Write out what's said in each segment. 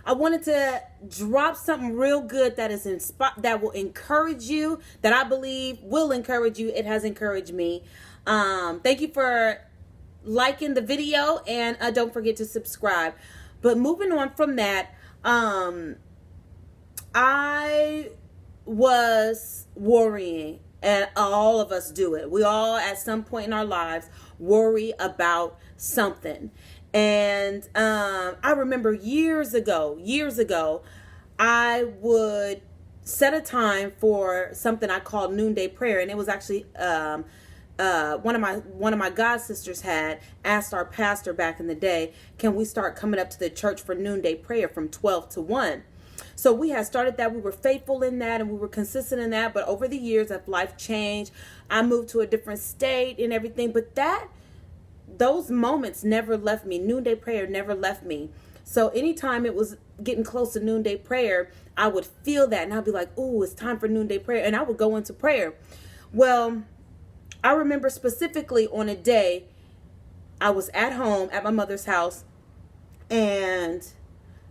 I wanted to drop something real good that is that will encourage you, that I believe will encourage you. It has encouraged me. Thank you for liking the video, and don't forget to subscribe. But moving on from that, I was worrying, and all of us do it. We all at some point in our lives worry about something. And I remember years ago, I would set a time for something I called noonday prayer, and it was actually one of my god sisters had asked our pastor back in the day, can we start coming up to the church for noonday prayer from 12 to 1? So we had started that. We were faithful in that, and we were consistent in that. But over the years, as life changed, I moved to a different state and everything. But those moments never left me. Noonday prayer never left me. So anytime it was getting close to noonday prayer, I would feel that, and I'd be like, "Ooh, it's time for noonday prayer," and I would go into prayer. Well, I remember specifically on a day, I was at home at my mother's house, and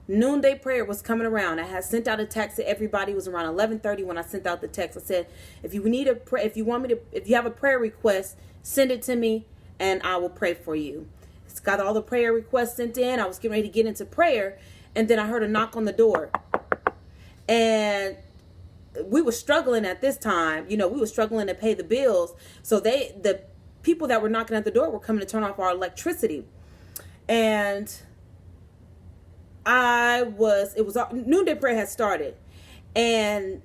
noonday prayer was coming around. I had sent out a text to everybody. It was around 11:30 when I sent out the text. I said, if you have a prayer request, send it to me and I will pray for you. It's got all the prayer requests sent in. I was getting ready to get into prayer, and then I heard a knock on the door. And we were struggling at this time. We were struggling to pay the bills. So the people that were knocking at the door were coming to turn off our electricity. And noonday prayer had started, and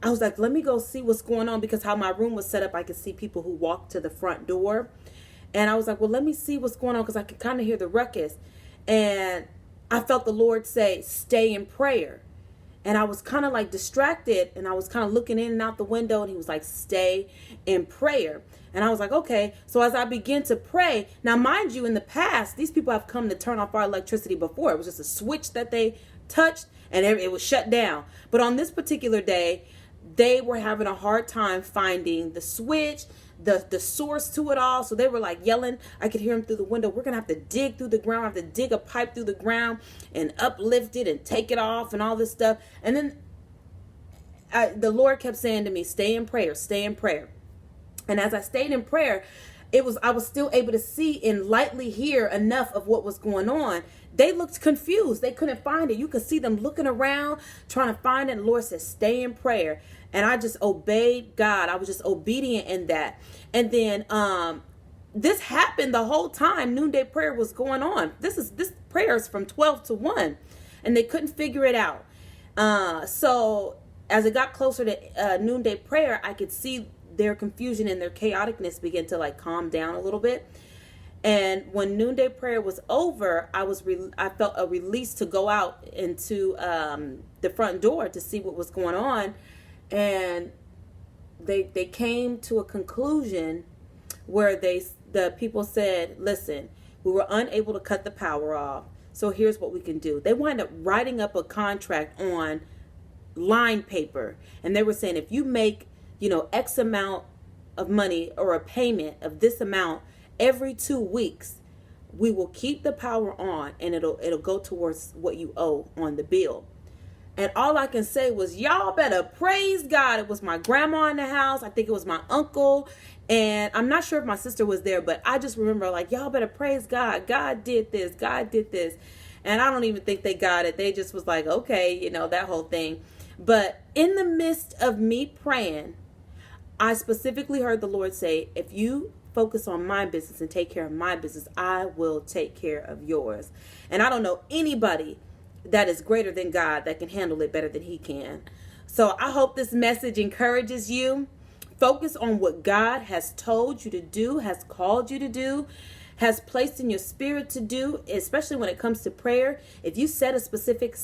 I was like, let me go see what's going on, because how my room was set up, I could see people who walked to the front door. And I was like, well, let me see what's going on, because I could kind of hear the ruckus. And I felt the Lord say, stay in prayer. And I was kind of like distracted, and I was kind of looking in and out the window, and he was like, stay in prayer. And I was like, okay. So as I began to pray, now mind you, in the past, these people have come to turn off our electricity before. It was just a switch that they touched, and it was shut down. But on this particular day, they were having a hard time finding the switch, the source to it all. So they were like yelling. I could hear them through the window. We're going to have to dig through the ground, have to dig a pipe through the ground and uplift it and take it off and all this stuff. And then the Lord kept saying to me, stay in prayer, stay in prayer. And as I stayed in prayer, I was still able to see and lightly hear enough of what was going on. They looked confused. They couldn't find it. You could see them looking around, trying to find it. And the Lord said, stay in prayer. And I just obeyed God. I was just obedient in that. And then this happened the whole time noonday prayer was going on. This prayer is from 12 to 1. And they couldn't figure it out. So as it got closer to noonday prayer, I could see their confusion and their chaoticness begin to like calm down a little bit. And when noonday prayer was over, I felt a release to go out into the front door to see what was going on. And they came to a conclusion where the people said, listen, we were unable to cut the power off, so here's what we can do. They wind up writing up a contract on line paper, and they were saying, if you make X amount of money or a payment of this amount every 2 weeks, we will keep the power on, and it'll go towards what you owe on the bill. And all I can say was, y'all better praise God. It was my grandma in the house. I think it was my uncle. And I'm not sure if my sister was there, but I just remember like, y'all better praise God. God did this. God did this. And I don't even think they got it. They just was like, okay, that whole thing. But in the midst of me praying, I specifically heard the Lord say, if you focus on my business and take care of my business, I will take care of yours. And I don't know anybody that is greater than God that can handle it better than he can. So I hope this message encourages you. Focus on what God has told you to do, has called you to do, has placed in your spirit to do, especially when it comes to prayer. If you set a specific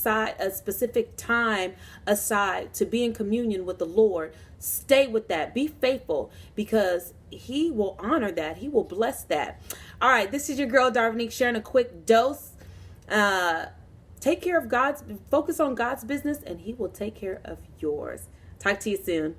time aside to be in communion with the Lord, stay with that. Be faithful, because he will honor that. He will bless that. All right, this is your girl Darvanique sharing a quick dose. Take care of focus on God's business, and he will take care of yours. Talk to you soon.